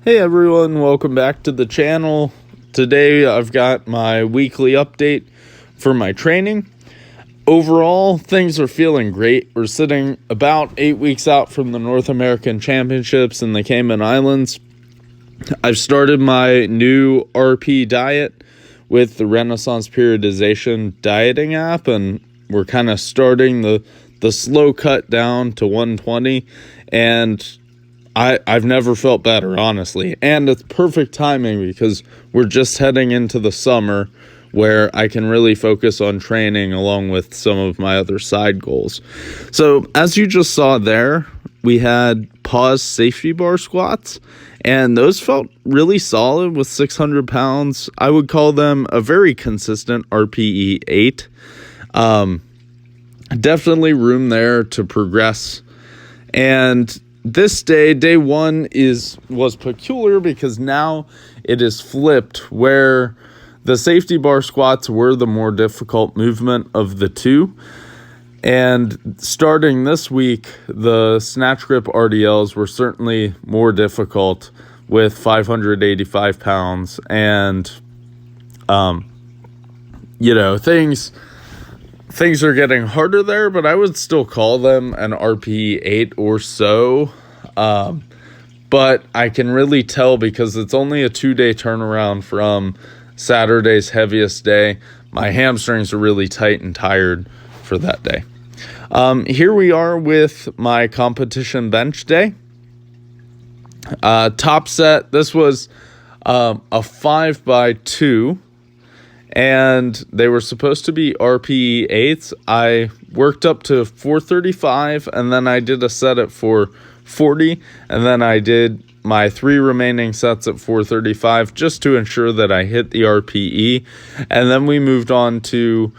Hey everyone, welcome back to the channel. Today I've got my weekly update for my training. Overall, things are feeling great. We're sitting about 8 weeks out from the North American Championships in the Cayman Islands. I've started my new RP diet with the Renaissance Periodization dieting app, and we're kind of starting the slow cut down to 120, and I've never felt better, honestly. And it's perfect timing because we're just heading into the summer where I can really focus on training along with some of my other side goals. So as you just saw there, we had pause safety bar squats, and those felt really solid with 600 pounds. I would call them a very consistent RPE 8. Definitely room there to progress. And this day one, was peculiar because now it is flipped, where the safety bar squats were the more difficult movement of the two. And starting this week, the snatch grip RDLs were certainly more difficult with 585 pounds. And, things are getting harder there, but I would still call them an RPE 8 or so. But I can really tell because it's only a 2-day turnaround from Saturday's heaviest day. My hamstrings are really tight and tired for that day. Here we are with my competition bench day. Top set, this was a 5x2. And they were supposed to be RPE 8s. I worked up to 435, and then I did a set at 440, and then I did my 3 remaining sets at 435 just to ensure that I hit the RPE. And then we moved on to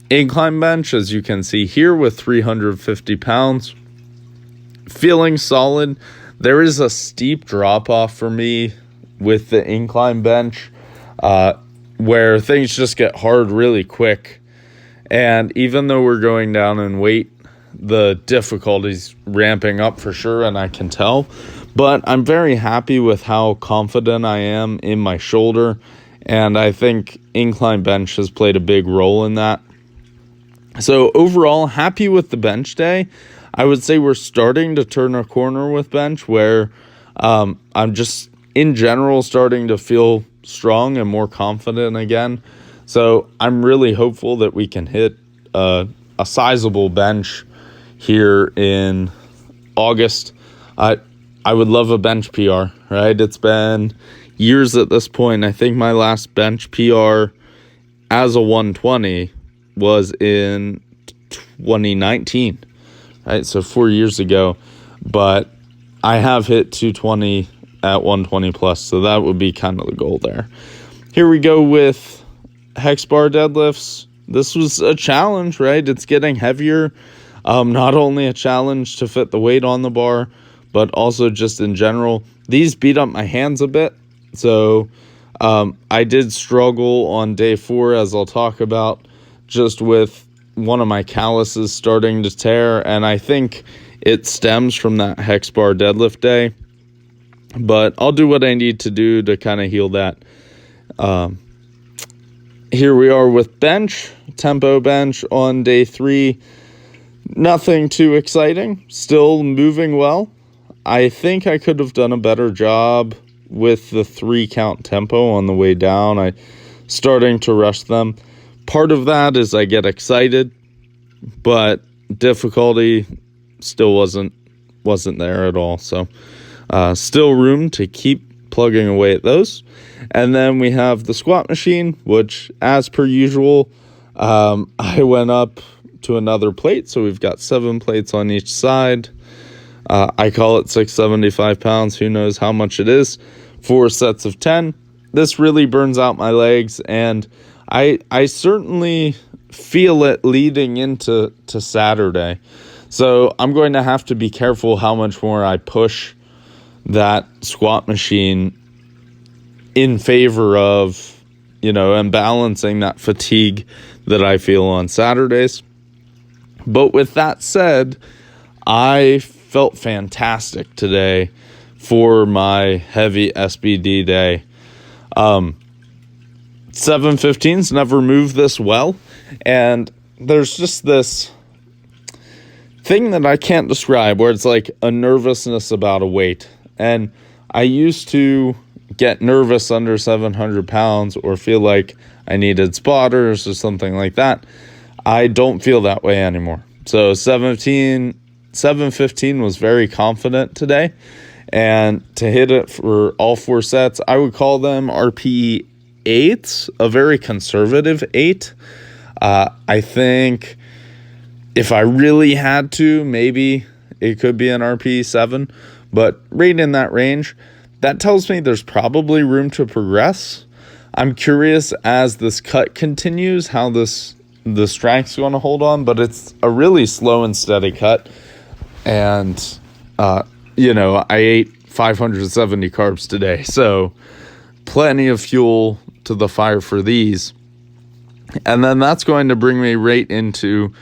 incline bench, as you can see here, with 350 pounds. Feeling solid. There is a steep drop-off for me with the incline bench, where things just get hard really quick. And even though we're going down in weight, the difficulty's ramping up for sure, and I can tell. But I'm very happy with how confident I am in my shoulder, and I think incline bench has played a big role in that. So overall, happy with the bench day. I would say we're starting to turn a corner with bench, where I'm just, in general, starting to feel strong and more confident again. So I'm really hopeful that we can hit a sizable bench here in August. I would love a bench PR, right? It's been years at this point. I think my last bench PR as a 120 was in 2019, right? So 4 years ago. But I have hit 220 at 120 plus, so that would be kind of the goal there. Here we go with hex bar deadlifts. This was a challenge, right? It's getting heavier. Not only a challenge to fit the weight on the bar, but also just in general. These beat up my hands a bit, so I did struggle on day 4, as I'll talk about, just with one of my calluses starting to tear, and I think it stems from that hex bar deadlift day. But I'll do what I need to do to kind of heal that. Here we are with bench, tempo bench on day 3. Nothing too exciting, still moving well. I think I could have done a better job with the 3 count tempo on the way down. I starting to rush them. Part of that is I get excited, but difficulty still wasn't there at all. So still room to keep plugging away at those. And then we have the squat machine, which, as per usual, I went up to another plate. So we've got 7 plates on each side. I call it 675 pounds. Who knows how much it is? 4 sets of 10. This really burns out my legs, and I certainly feel it leading into Saturday. So I'm going to have to be careful how much more I push that squat machine in favor of, and balancing that fatigue that I feel on Saturdays. But with that said, I felt fantastic today for my heavy SBD day. 715s never moved this well, and there's just this thing that I can't describe where it's like a nervousness about a weight. And I used to get nervous under 700 pounds or feel like I needed spotters or something like that. I don't feel that way anymore. So 715 was very confident today. And to hit it for all 4 sets, I would call them RPE 8s, a very conservative 8. I think if I really had to, maybe it could be an RPE 7. But right in that range, that tells me there's probably room to progress. I'm curious as this cut continues how the strength's going to hold on, but it's a really slow and steady cut. And, I ate 570 carbs today, so plenty of fuel to the fire for these. And then that's going to bring me right into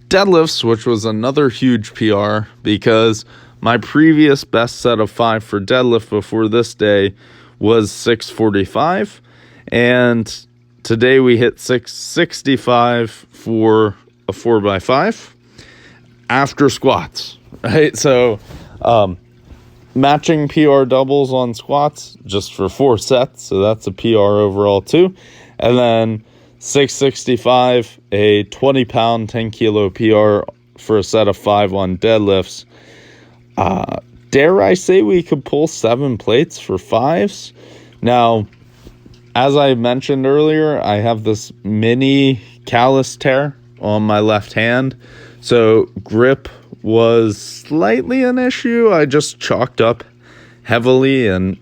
deadlifts, which was another huge PR because my previous best set of 5 for deadlift before this day was 645. And today we hit 665 for a 4x5 after squats, right? So matching PR doubles on squats just for 4 sets. So that's a PR overall too. And then 665, a 20-pound, 10-kilo PR for a set of 5 on deadlifts. Dare I say we could pull 7 plates for 5s? Now, as I mentioned earlier, I have this mini callus tear on my left hand. So grip was slightly an issue. I just chalked up heavily and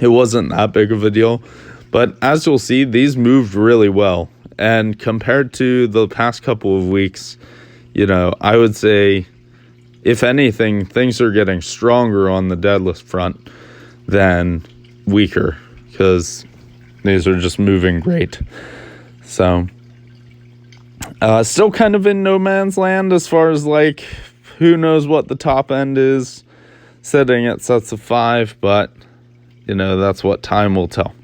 it wasn't that big of a deal. But as you'll see, these moved really well. And compared to the past couple of weeks, I would say, if anything, things are getting stronger on the deadlift front than weaker because these are just moving great. So, still kind of in no man's land as far as who knows what the top end is sitting at sets of 5, but that's what time will tell.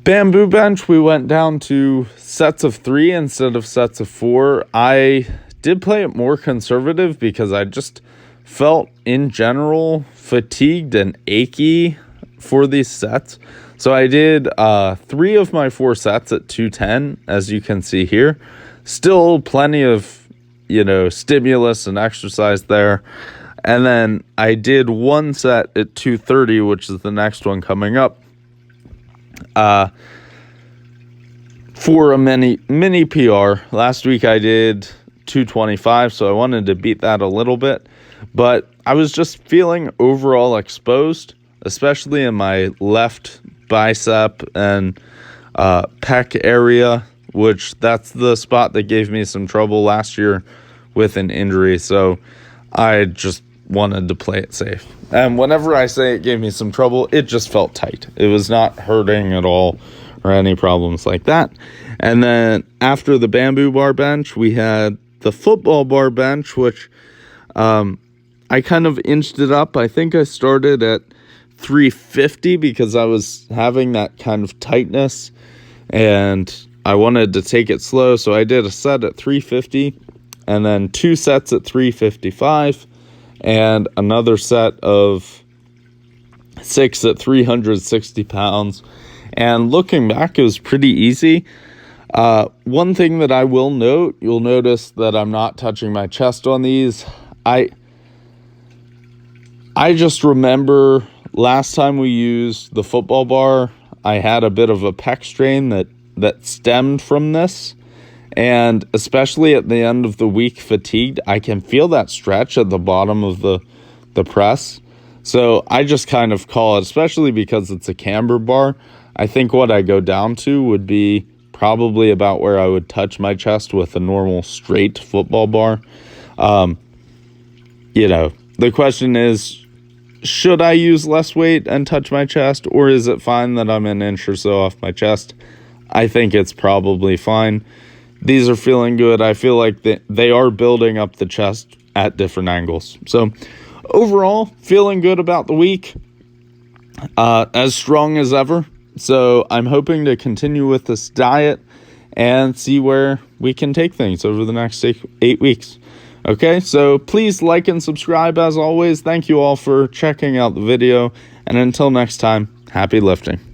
Bamboo bench, we went down to sets of 3 instead of sets of 4. I did play it more conservative because I just felt in general fatigued and achy for these sets. So I did 3 of my 4 sets at 210, as you can see here. Still plenty of, stimulus and exercise there. And then I did 1 set at 230, which is the next one coming up. For a mini PR. Last week I did 225, so I wanted to beat that a little bit. But I was just feeling overall exposed, especially in my left bicep and pec area, which that's the spot that gave me some trouble last year with an injury. So I just wanted to play it safe. And whenever I say it gave me some trouble, it just felt tight. It was not hurting at all or any problems like that. And then after the bamboo bar bench, we had the football bar bench, which I kind of inched it up. I think I started at 350 because I was having that kind of tightness and I wanted to take it slow. So I did a set at 350 and then 2 sets at 355 and another set of 6 at 360 pounds. And looking back, it was pretty easy. One thing that I will note, you'll notice that I'm not touching my chest on these. I just remember last time we used the football bar, I had a bit of a pec strain that stemmed from this. And especially at the end of the week fatigued, I can feel that stretch at the bottom of the press. So I just kind of call it, especially because it's a camber bar, I think what I go down to would be probably about where I would touch my chest with a normal straight football bar. The question is, should I use less weight and touch my chest, or is it fine that I'm an inch or so off my chest? I think it's probably fine. These are feeling good. I feel like they are building up the chest at different angles. So overall, feeling good about the week. As strong as ever. So I'm hoping to continue with this diet and see where we can take things over the next 8 weeks. Okay, so please like and subscribe as always. Thank you all for checking out the video. And until next time, happy lifting.